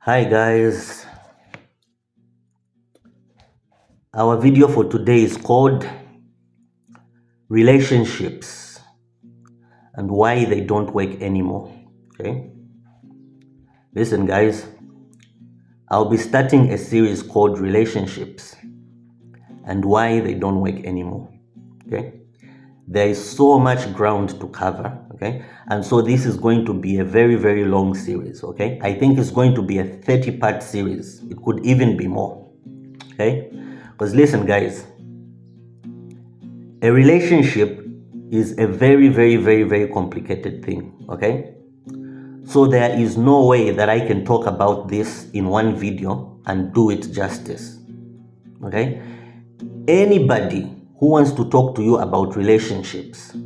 Hi guys, our video for today is called Relationships and Why They Don't Work Anymore. Okay, listen guys, I'll be starting a series called Relationships and Why They Don't Work Anymore. Okay, there is so much ground to cover. Okay, and so this is going to be a very long series. Okay, I think it's going to be a 30-part series. It could even be more. Okay, because listen guys, a relationship is a very complicated thing. Okay, so there is no way that I can talk about this in one video and do it justice. Okay, anybody who wants to talk to you about relationships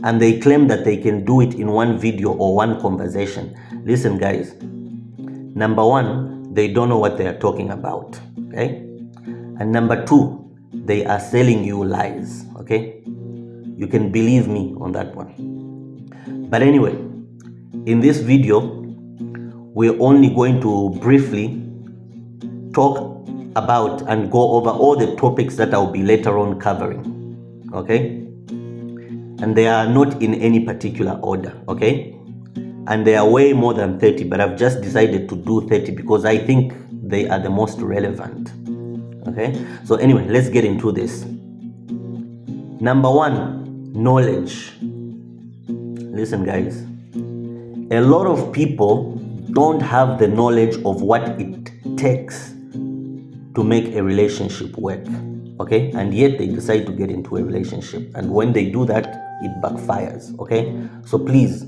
and they claim that they can do it in one video or one conversation, listen guys, number one, they don't know what they are talking about. Okay, and number two, they are selling you lies. Okay, you can believe me on that one. But anyway, in this video, we're only going to briefly talk about and go over all the topics that I'll be later on covering. Okay, and they are not in any particular order. Okay, and they are way more than 30, but I've just decided to do 30 because I think they are the most relevant. Okay, so anyway, let's get into this. Number one, knowledge. Listen guys, a lot of people don't have the knowledge of what it takes to make a relationship work. Okay, and yet they decide to get into a relationship, and when they do that, it backfires. Okay, so please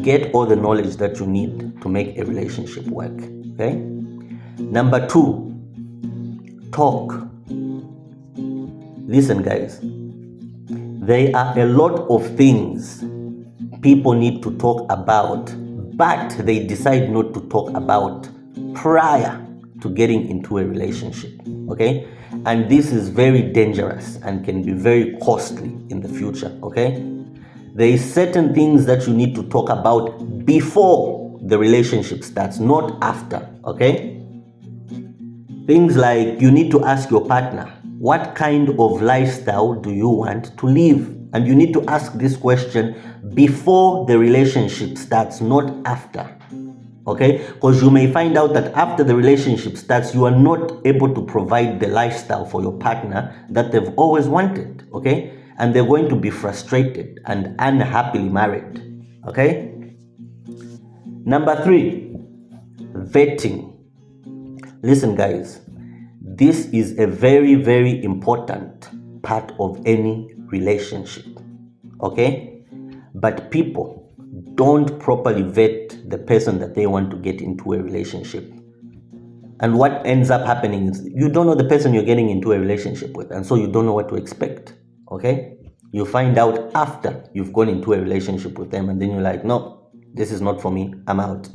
get all the knowledge that you need to make a relationship work. Okay, number two, talk. Listen guys, there are a lot of things people need to talk about, but they decide not to talk about prior to getting into a relationship. Okay, and this is very dangerous and can be very costly in the future. Okay, there is certain things that you need to talk about before the relationship starts, not after. Okay, things like you need to ask your partner, what kind of lifestyle do you want to live? And you need to ask this question before the relationship starts, not after. Okay, because you may find out that after the relationship starts, you are not able to provide the lifestyle for your partner that they've always wanted. Okay, and they're going to be frustrated and unhappily married. Okay, number three, vetting. Listen guys, this is a very important part of any relationship. Okay, but people don't properly vet the person that they want to get into a relationship, and what ends up happening is you don't know the person you're getting into a relationship with, and so you don't know what to expect. Okay, you find out after you've gone into a relationship with them, and then you're like, no, this is not for me, I'm out.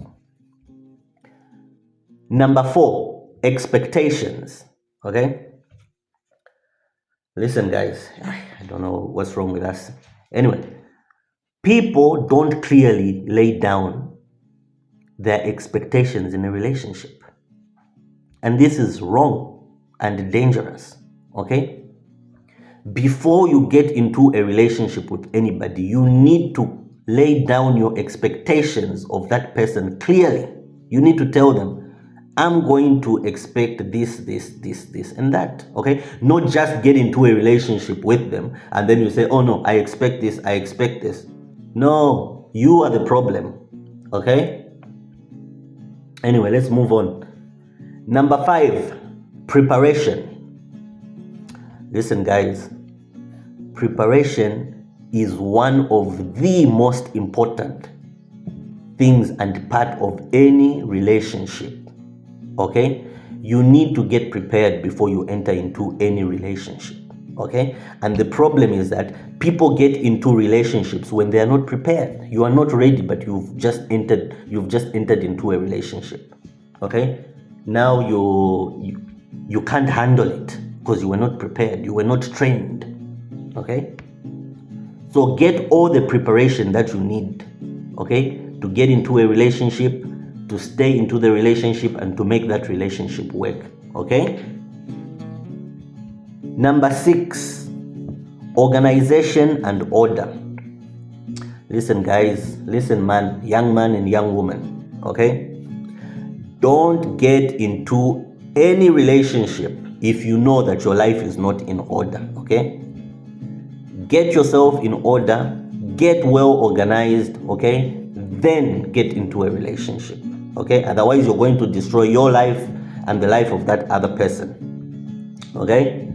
Number four, expectations. Okay, listen guys, I don't know what's wrong with us. Anyway, people don't clearly lay down their expectations in a relationship, and this is wrong and dangerous. Okay, before you get into a relationship with anybody, you need to lay down your expectations of that person clearly. You need to tell them, I'm going to expect this, and that. Okay, not just get into a relationship with them and then you say, oh no, I expect this, I expect this. No, you are the problem. Okay, anyway, let's move on. Number five, preparation. Listen guys, preparation is one of the most important things and part of any relationship. Okay, you need to get prepared before you enter into any relationship. Okay, and the problem is that people get into relationships when they are not prepared. You are not ready, but you've just entered into a relationship. Okay, now you can't handle it because you were not prepared, you were not trained. Okay, so get all the preparation that you need, okay, to get into a relationship to stay into the relationship and to make that relationship work. Okay? Number 6, organization and order. Listen, guys, listen, man, young man and young woman. Okay? Don't get into any relationship if you know that your life is not in order. Okay? Get yourself in order, get well organized, okay? Then get into a relationship, okay? Otherwise, you're going to destroy your life and the life of that other person, okay?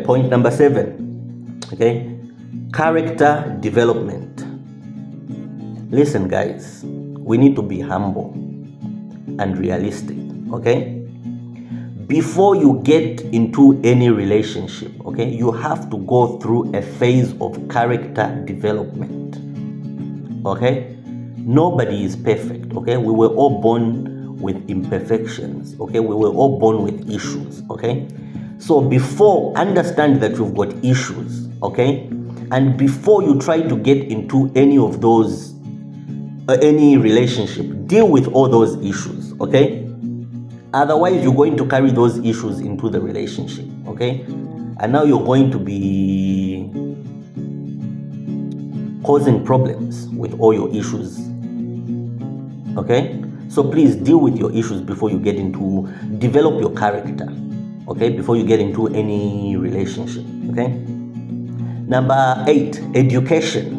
Point number 7, okay? Character development. Listen, guys, we need to be humble and realistic, okay? Before you get into any relationship, okay, you have to go through a phase of character development, okay? Nobody is perfect, okay? We were all born with imperfections, okay? We were all born with issues, okay? So understand that you've got issues, okay? And before you try to get into any of those, any relationship, deal with all those issues, okay? Otherwise, you're going to carry those issues into the relationship, okay? And now you're going to be causing problems with all your issues, okay? So please deal with your issues before you get into, develop your character, okay? Before you get into any relationship, okay? Number 8, education.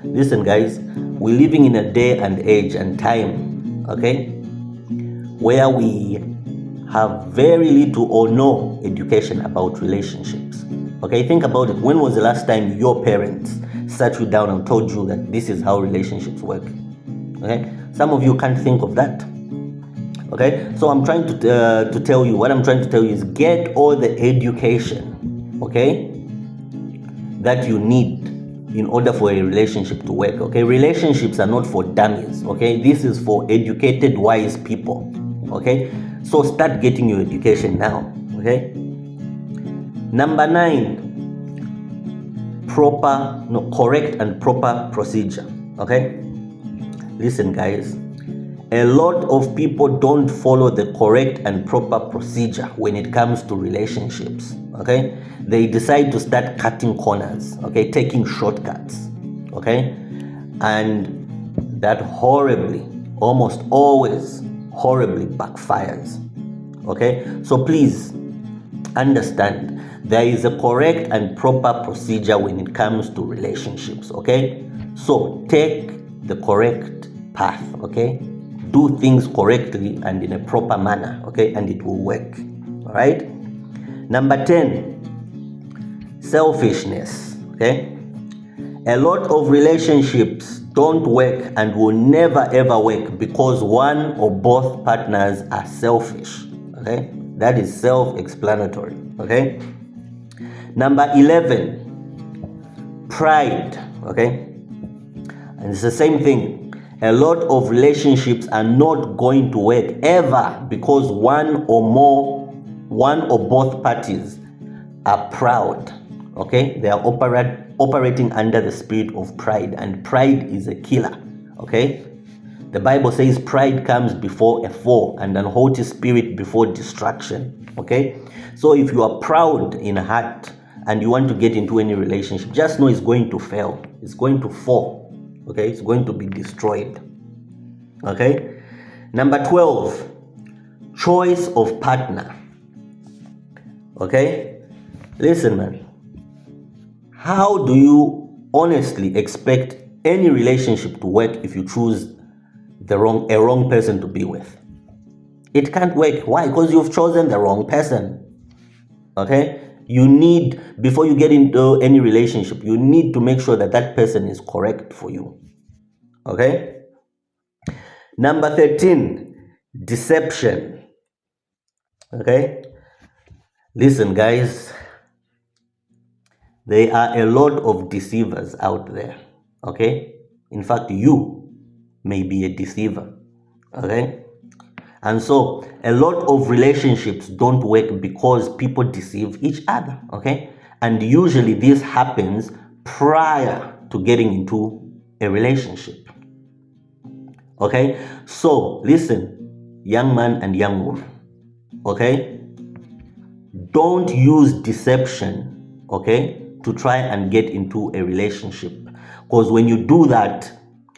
Listen, guys, we're living in a day and age and time, okay, where we have very little or no education about relationships. Okay, think about it. When was the last time your parents sat you down and told you that this is how relationships work? Okay, some of you can't think of that. Okay, so I'm trying to tell you, what I'm trying to tell you is get all the education, okay, that you need in order for a relationship to work. Okay, relationships are not for dummies. Okay, this is for educated, wise people. Okay, so start getting your education now. Okay. Number 9, correct and proper procedure. Okay, listen, guys, a lot of people don't follow the correct and proper procedure when it comes to relationships. Okay, they decide to start cutting corners, okay, taking shortcuts, okay, and that almost always horribly backfires. Okay, so please understand there is a correct and proper procedure when it comes to relationships. Okay, so take the correct path, okay, do things correctly and in a proper manner, okay, and it will work. All right. Number 10, selfishness. Okay, a lot of relationships don't work and will never ever work because one or both partners are selfish. Okay, that is self-explanatory. Okay. Number 11, pride. Okay, and it's the same thing. A lot of relationships are not going to work ever because one or both parties are proud. Okay, they are operating under the spirit of pride, and pride is a killer. Okay, the Bible says pride comes before a fall and an haughty spirit before destruction. Okay, so if you are proud in heart and you want to get into any relationship, just know it's going to fail. It's going to fall. Okay, it's going to be destroyed. Okay, number 12, choice of partner. Okay, listen, man, how do you honestly expect any relationship to work if you choose a wrong person to be with? It can't work. Why? Because you've chosen the wrong person. Okay, you need, before you get into any relationship, you need to make sure that that person is correct for you. Okay. Number 13, deception. Okay, listen, guys, there are a lot of deceivers out there. Okay, in fact, you may be a deceiver. Okay, and so a lot of relationships don't work because people deceive each other. Okay, and usually this happens prior to getting into a relationship. Okay, so listen, young man and young woman, okay, don't use deception, okay, to try and get into a relationship, because when you do that,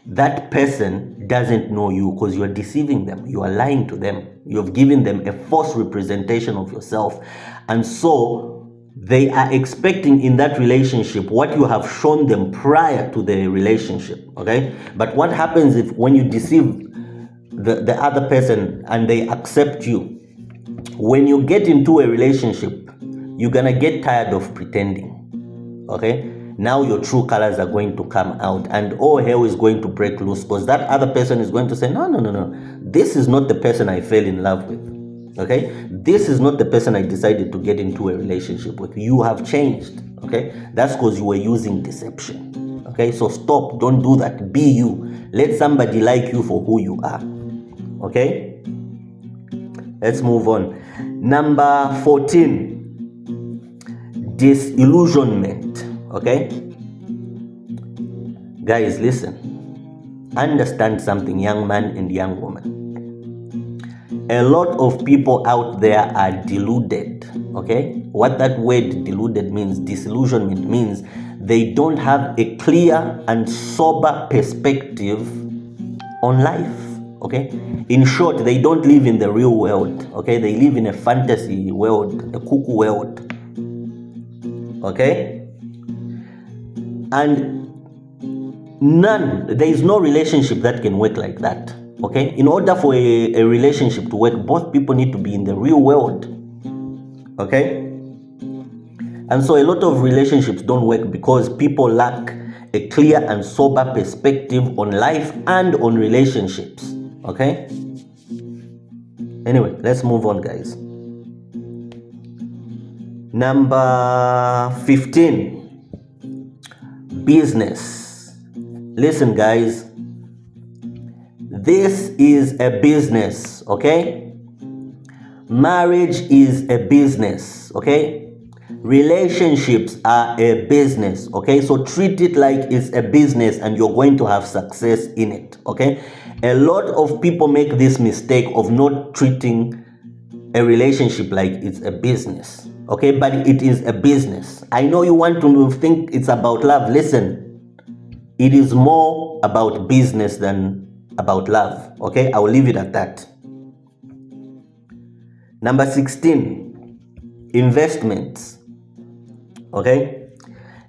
that person doesn't know you, because you're deceiving them, you are lying to them, you've given them a false representation of yourself, and so they are expecting in that relationship what you have shown them prior to the relationship. Okay, but what happens if when you deceive the other person and they accept you, when you get into a relationship, you're gonna get tired of pretending. Okay, now your true colors are going to come out, and all hell is going to break loose, because that other person is going to say, no, this is not the person I fell in love with. Okay, this is not the person I decided to get into a relationship with. You have changed. Okay, that's because you were using deception. Okay, so stop, don't do that. Be you. Let somebody like you for who you are. Okay, let's move on. Number 14, disillusionment. Okay, guys, listen, understand something, young man and young woman. A lot of people out there are deluded. Okay, what that word deluded means, disillusionment means, they don't have a clear and sober perspective on life. Okay, in short, they don't live in the real world. Okay, they live in a fantasy world, a cuckoo world. Okay, and there is no relationship that can work like that. Okay, in order for a relationship to work, both people need to be in the real world. Okay, and so a lot of relationships don't work because people lack a clear and sober perspective on life and on relationships. Okay, anyway, let's move on, guys. Number 15, business. Listen, guys, this is a business. Okay, marriage is a business. Okay, relationships are a business. Okay, so treat it like it's a business and you're going to have success in it. Okay, a lot of people make this mistake of not treating a relationship like it's a business. Okay, but it is a business. I know you want to think it's about love. Listen, it is more about business than about love. Okay, I will leave it at that. Number 16, investments. Okay,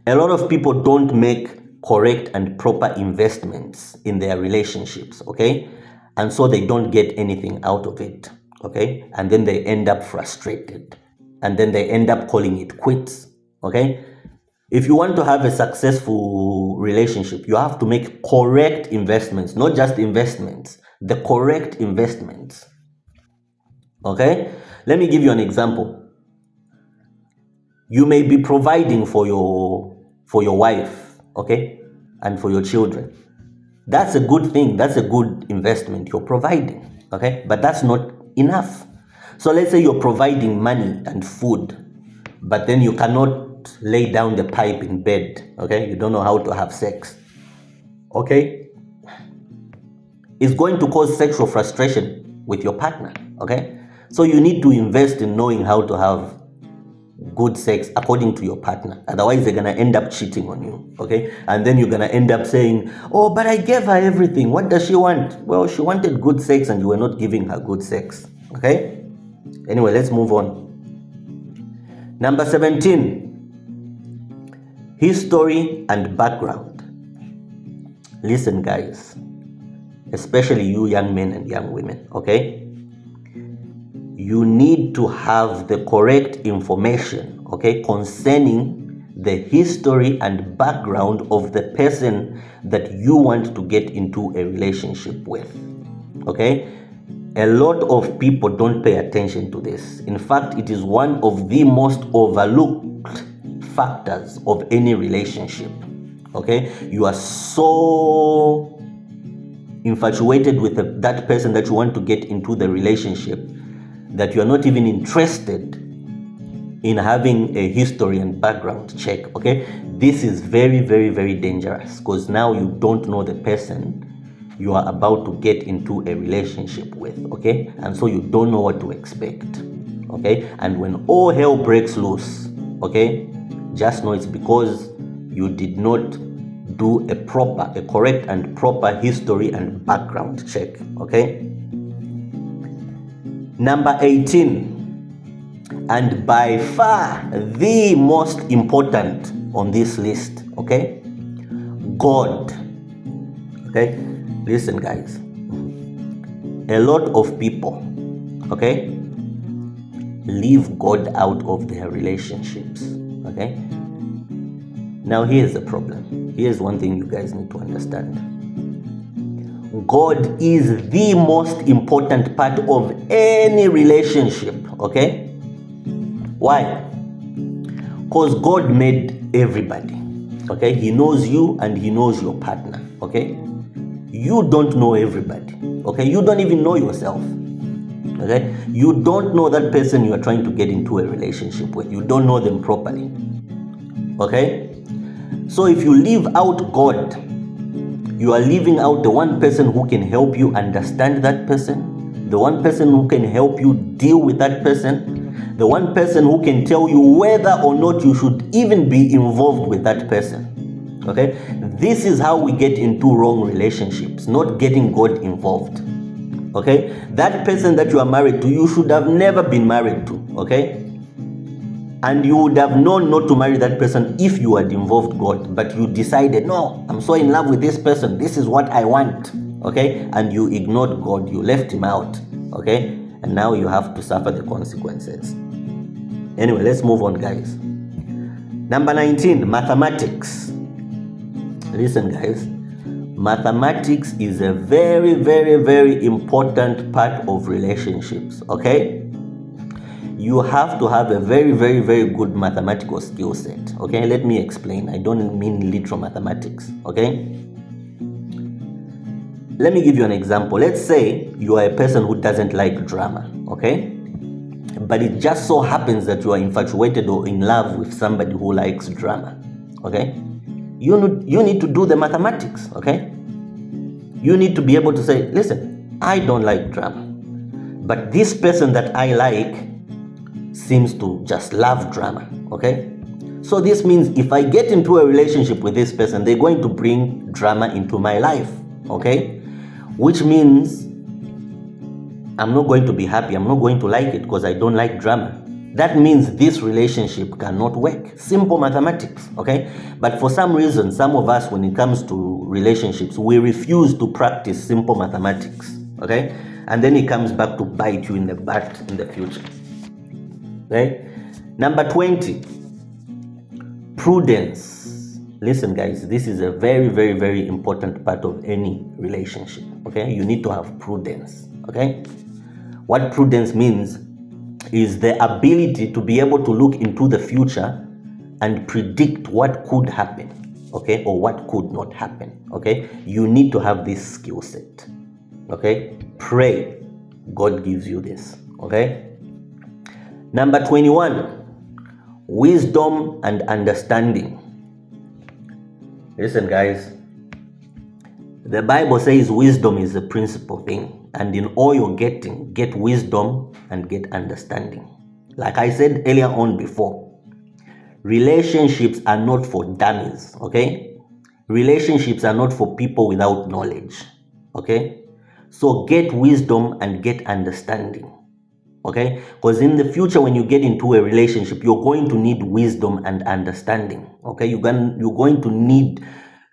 a lot of people don't make correct and proper investments in their relationships. Okay, and so they don't get anything out of it. Okay, and then they end up frustrated, and then they end up calling it quits. Okay, if you want to have a successful relationship, you have to make correct investments, not just investments, the correct investments. Okay, let me give you an example. You may be providing for your wife, okay, and for your children. That's a good thing. That's a good investment. You're providing, okay, but that's not enough. So let's say you're providing money and food, but then you cannot lay down the pipe in bed. Okay, you don't know how to have sex. Okay, it's going to cause sexual frustration with your partner. Okay, so you need to invest in knowing how to have good sex according to your partner. Otherwise, they're gonna end up cheating on you. Okay, and then you're gonna end up saying, oh, but I gave her everything. What does she want? Well, she wanted good sex and you were not giving her good sex. Okay, anyway, let's move on. Number 17, history and background. Listen, guys, especially you young men and young women. Okay, you need to have the correct information, okay, concerning the history and background of the person that you want to get into a relationship with. Okay, a lot of people don't pay attention to this. In fact, it is one of the most overlooked factors of any relationship. Okay, you are so infatuated with that person that you want to get into the relationship that you are not even interested in having a history and background check. Okay, this is very, very, very dangerous, because now you don't know the person you are about to get into a relationship with, okay? And so you don't know what to expect, okay? And when all hell breaks loose, okay, just know it's because you did not do a correct and proper history and background check, okay? Number 18, and by far the most important on this list, okay? God. Okay, listen guys, a lot of people, okay, leave God out of their relationships, okay? Now here's the problem. Here's one thing you guys need to understand. God is the most important part of any relationship, okay? Why? Because God made everybody, okay? He knows you and he knows your partner, okay? You don't know everybody, okay? You don't even know yourself, okay? You don't know that person you are trying to get into a relationship with. You don't know them properly, okay? So if you leave out God, you are leaving out the one person who can help you understand that person, the one person who can help you deal with that person, the one person who can tell you whether or not you should even be involved with that person. Okay, this is how we get into wrong relationships, not getting God involved. Okay, that person that you are married to, you should have never been married to. Okay, and you would have known not to marry that person if you had involved God, but you decided, no, I'm so in love with this person, this is what I want. Okay, and you ignored God, you left him out. Okay, and now you have to suffer the consequences. Anyway, let's move on, guys. Number 19, mathematics. Listen guys, mathematics is a very, very, very important part of relationships, okay? You have to have a very, very, very good mathematical skill set, okay? Let me explain. I don't mean literal mathematics, okay? Let me give you an example. Let's say you are a person who doesn't like drama, okay? But it just so happens that you are infatuated or in love with somebody who likes drama, okay? You need to do the mathematics, okay? You need to be able to say, listen, I don't like drama, but this person that I like seems to just love drama, okay? So this means if I get into a relationship with this person, they're going to bring drama into my life, okay? Which means I'm not going to be happy. I'm not going to like it because I don't like drama. That means this relationship cannot work. Simple mathematics, okay? But for some reason, some of us, when it comes to relationships, we refuse to practice simple mathematics, okay? And then it comes back to bite you in the butt in the future, okay? Number 20, prudence. Listen, guys, this is a very, very, very important part of any relationship, okay? You need to have prudence, okay? What prudence means is the ability to be able to look into the future and predict what could happen, okay, or what could not happen, okay? You need to have this skill set, okay? Pray God gives you this, okay? Number 21, wisdom and understanding. Listen, guys, the Bible says wisdom is the principal thing. And in all you're getting, get wisdom and get understanding. Like I said earlier on before, relationships are not for dummies, okay? Relationships are not for people without knowledge, okay? So get wisdom and get understanding, okay? Because in the future, when you get into a relationship, you're going to need wisdom and understanding, okay? You're going to need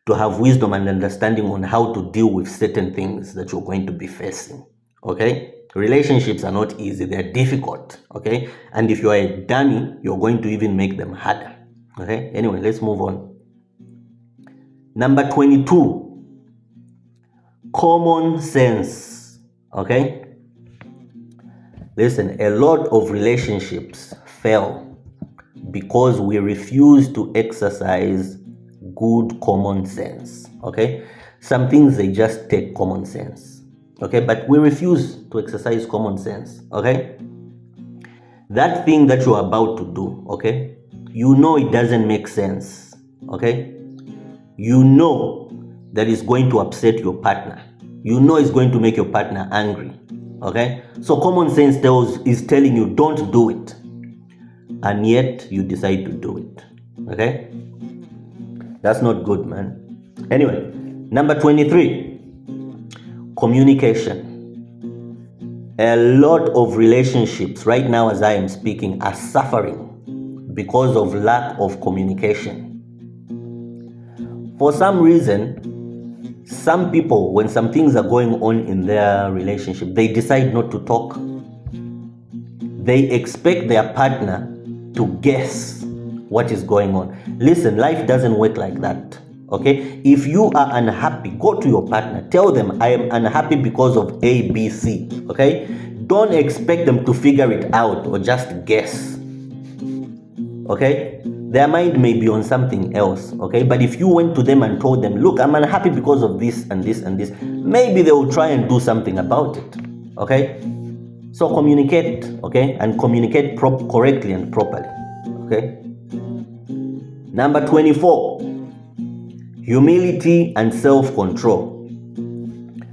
to have wisdom and understanding on how to deal with certain things that you're going to be facing, okay? Relationships are not easy, they're difficult, okay? And if you're a dummy, you're going to even make them harder, okay? Anyway, let's move on. Number 22, common sense, okay? Listen, a lot of relationships fail because we refuse to exercise good common sense, okay? Some things, they just take common sense, okay? But we refuse to exercise common sense, okay? That thing that you're about to do, okay? You know it doesn't make sense, okay? You know that it's going to upset your partner, you know it's going to make your partner angry. Okay, so common sense is telling you don't do it, and yet you decide to do it. Okay, that's not good, man. Anyway, number 23, communication. A lot of relationships right now, as I am speaking, are suffering because of lack of communication. For some reason, some people, when some things are going on in their relationship, they decide not to talk. They expect their partner to guess what is going on. Listen, life doesn't work like that. Okay, if you are unhappy, go to your partner, tell them I am unhappy because of A, B, C. Okay, don't expect them to figure it out or just guess. Okay, their mind may be on something else. Okay, but if you went to them and told them, look, I'm unhappy because of this and this and this, maybe they will try and do something about it. Okay, so communicate. Okay, and communicate correctly and properly. Okay, number 24, humility and self-control.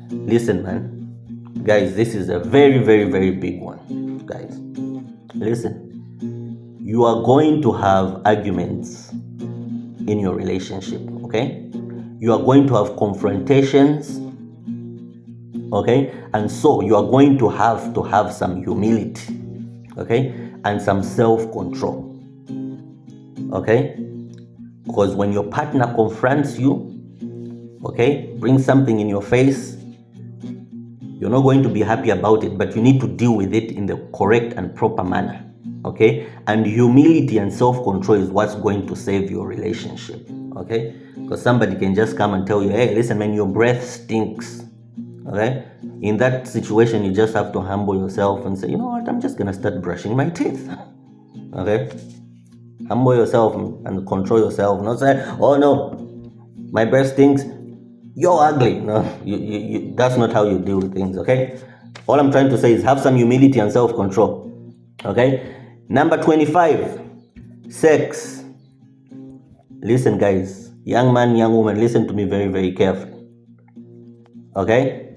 Listen, man, guys, this is a very, very, very big one. Guys, listen, you are going to have arguments in your relationship. Okay, you are going to have confrontations. Okay, and so you are going to have some humility. Okay, and some self-control. Okay, because when your partner confronts you, okay, brings something in your face, you're not going to be happy about it, but you need to deal with it in the correct and proper manner. Okay, and humility and self-control is what's going to save your relationship. Okay, because somebody can just come and tell you, hey, listen, man, your breath stinks. Okay, in that situation, you just have to humble yourself and say, you know what, I'm just gonna start brushing my teeth. Okay, humble yourself and control yourself. Not say, oh no, my breath stinks, you're ugly. No, you that's not how you deal with things. Okay, all I'm trying to say is have some humility and self-control. Okay, number 25, sex. Listen, guys, young man, young woman, listen to me very, very carefully. Okay,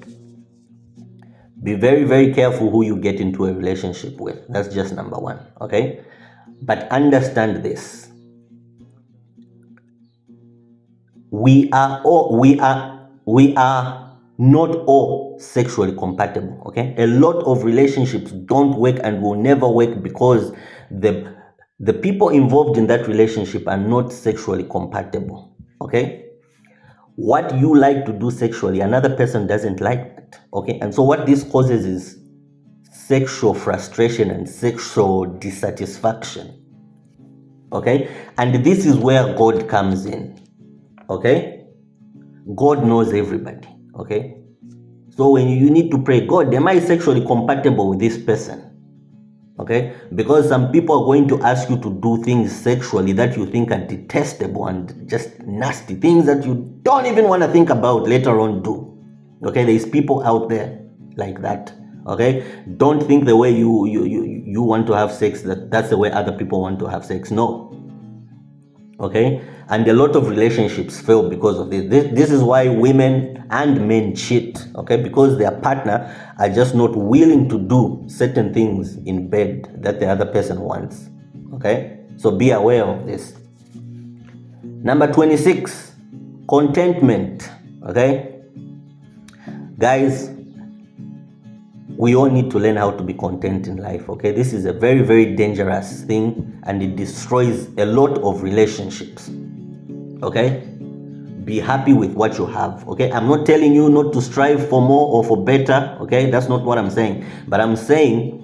be very, very careful who you get into a relationship with. That's just number one. Okay, but understand this: we are not all sexually compatible. Okay, a lot of relationships don't work and will never work because the people involved in that relationship are not sexually compatible. Okay, what you like to do sexually, another person doesn't like it. Okay, and so what this causes is sexual frustration and sexual dissatisfaction. Okay, and this is where God comes in. Okay, God knows everybody. Okay, so when you need to pray, God, am I sexually compatible with this person? Okay, because some people are going to ask you to do things sexually that you think are detestable and just nasty things that you don't even want to think about later on do. Okay, there's people out there like that. Okay, don't think the way you want to have sex that's the way other people want to have sex. No. Okay, and a lot of relationships fail because of this. This is why women and men cheat. Okay, because their partner are just not willing to do certain things in bed that the other person wants. Okay, so be aware of this. Number 26, contentment. Okay, guys, we all need to learn how to be content in life. Okay, this is a very, very dangerous thing and it destroys a lot of relationships. Okay, be happy with what you have. Okay, I'm not telling you not to strive for more or for better. Okay, that's not what I'm saying, but I'm saying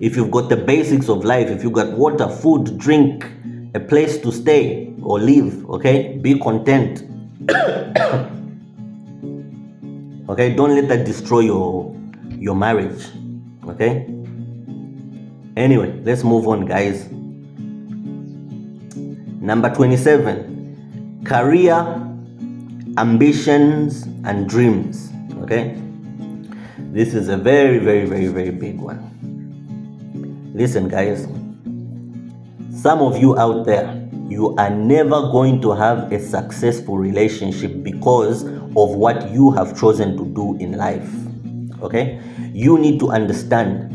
if you've got the basics of life, if you've got water, food, drink, a place to stay or live, okay, be content. Okay, don't let that destroy your marriage. Okay, anyway, let's move on, guys. Number 27, career, ambitions and dreams. Okay, this is a very, very, very, very big one. Listen, guys, some of you out there, you are never going to have a successful relationship because of what you have chosen to do in life. Okay? You need to understand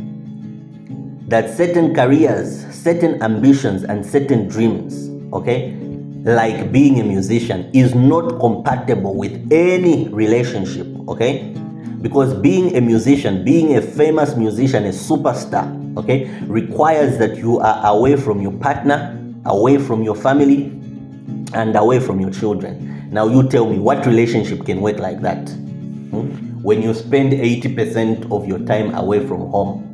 that certain careers, certain ambitions, and certain dreams, okay, like being a musician, is not compatible with any relationship, okay? Because being a musician, being a famous musician, a superstar, okay, requires that you are away from your partner, away from your family, and away from your children. Now you tell me, what relationship can work like that? When you spend 80% of your time away from home,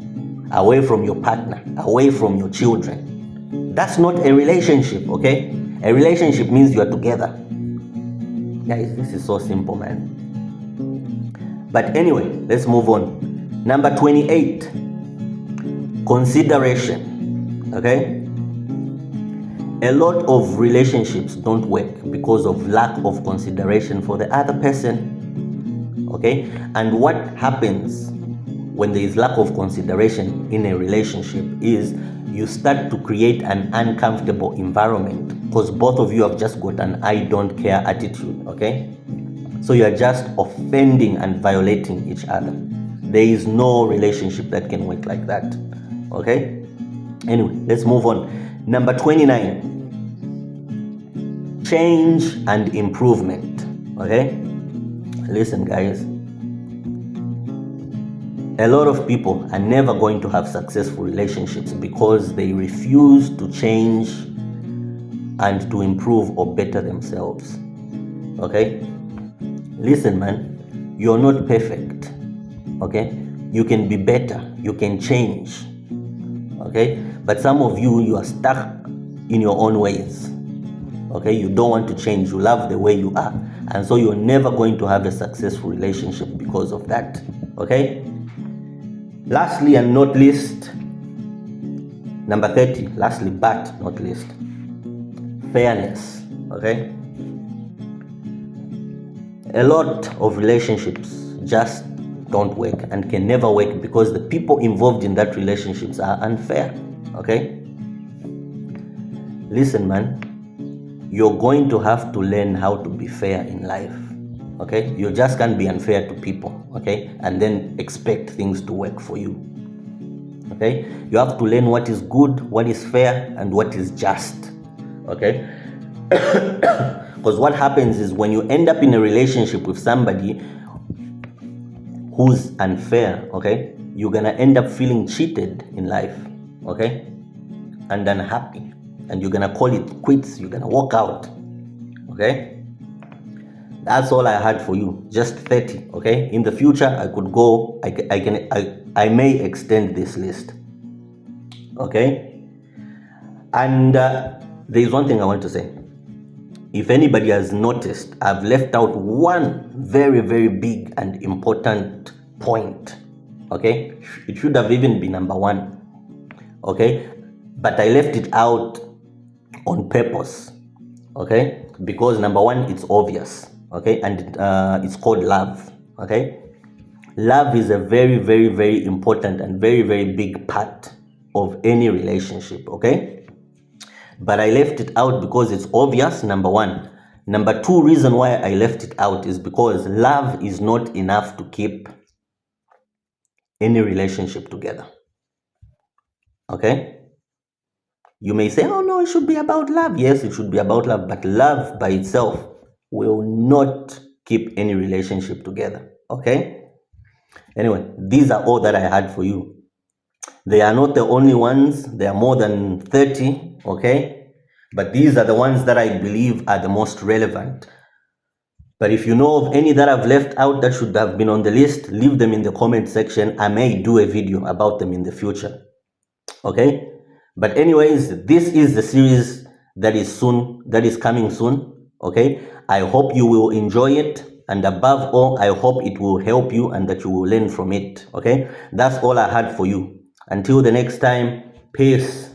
away from your partner, away from your children. That's not a relationship, okay? A relationship means you are together. Guys, this is so simple, man. But anyway, let's move on. Number 28, consideration, okay? A lot of relationships don't work because of lack of consideration for the other person, okay? And what happens when there is lack of consideration in a relationship is you start to create an uncomfortable environment because both of you have just got an I don't care attitude, okay? So you are just offending and violating each other. There is no relationship that can work like that, okay? Anyway, let's move on. Number 29, change and improvement, okay? Listen, guys. A lot of people are never going to have successful relationships because they refuse to change and to improve or better themselves, okay? Listen, man, you're not perfect, okay? You can be better, you can change, okay? But some of you are stuck in your own ways, okay? You don't want to change, you love the way you are, and so you're never going to have a successful relationship because of that, okay? Lastly and not least, number 30, lastly but not least, fairness, okay? A lot of relationships just don't work and can never work because the people involved in that relationships are unfair, okay? Listen, man, you're going to have to learn how to be fair in life, okay? You just can't be unfair to people, okay? And then expect things to work for you, okay? You have to learn what is good, what is fair, and what is just, okay? Because what happens is when you end up in a relationship with somebody who's unfair, okay, you're gonna end up feeling cheated in life, okay, and unhappy, and you're gonna call it quits, you're gonna walk out, okay? That's all I had for you, just 30, okay? In the future, I could go, I may extend this list, okay? And there's one thing I want to say. If anybody has noticed, I've left out one very, very big and important point, okay? It should have even been number 1, okay? But I left it out on purpose, okay? Because number 1, it's obvious, okay? And it's called love, okay? Love is a very, very, very important and very, very big part of any relationship, okay? But I left it out because it's obvious, number 1. Number 2 reason why I left it out is because love is not enough to keep any relationship together, okay? You may say, oh no, it should be about love. Yes, it should be about love, but love by itself will not keep any relationship together, okay? Anyway, these are all that I had for you. They are not the only ones. There are more than 30, okay? But these are the ones that I believe are the most relevant. But if you know of any that I've left out that should have been on the list, leave them in the comment section. I may do a video about them in the future, okay? But anyways, this is the series that is coming soon, okay? I hope you will enjoy it, and above all, I hope it will help you and that you will learn from it, okay? That's all I had for you. Until the next time, peace.